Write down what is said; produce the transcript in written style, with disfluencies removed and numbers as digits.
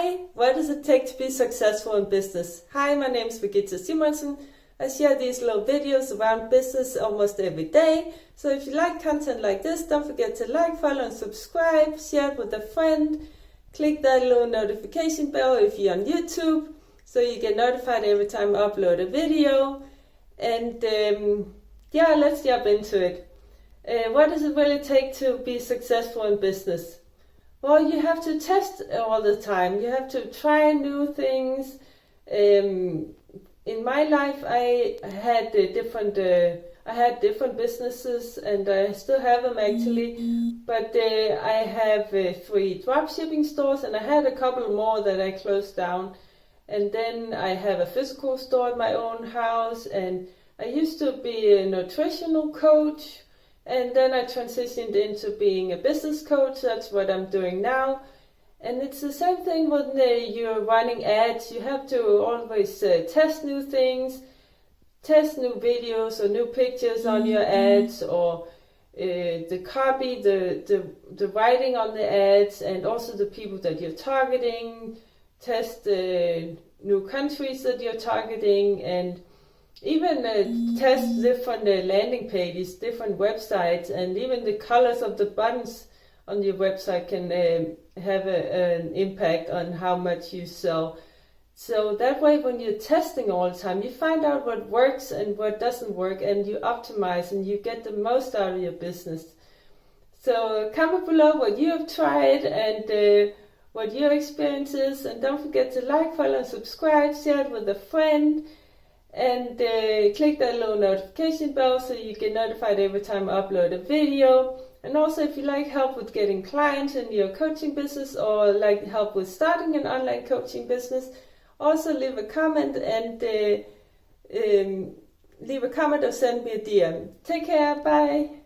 Hi, what does it take to be successful in business? Hi, my name is Regitze. I share these little videos around business almost every day. So if you like content like this, don't forget to like, follow and subscribe, share it with a friend. Click that little notification bell if you're on YouTube so you get notified every time I upload a video. And yeah, let's jump into it. What does it really take to be successful in business? Well, you have to test all the time. You have to try new things. In my life, I had different businesses, and I still have them actually. But I have 3 dropshipping stores, and I had a couple more that I closed down. And then I have a physical store at my own house, and I used to be a nutritional coach. And then I transitioned into being a business coach. That's what I'm doing now. And it's the same thing when you're running ads. You have to always test new things, test new videos or new pictures on your ads, or the copy, the writing on the ads, and also the people that you're targeting. Test new countries that you're targeting, and even test different landing pages, different websites, and even the colors of the buttons on your website can have an impact on how much you sell. So that way, when you're testing all the time, you find out what works and what doesn't work, and you optimize and you get the most out of your business. So comment below what you have tried and what your experience is, and don't forget to like, follow and subscribe, share it with a friend. And click that little notification bell so you get notified every time I upload a video. And also, if you like help with getting clients in your coaching business, or like help with starting an online coaching business, also leave a comment and or send me a DM. Take care, bye.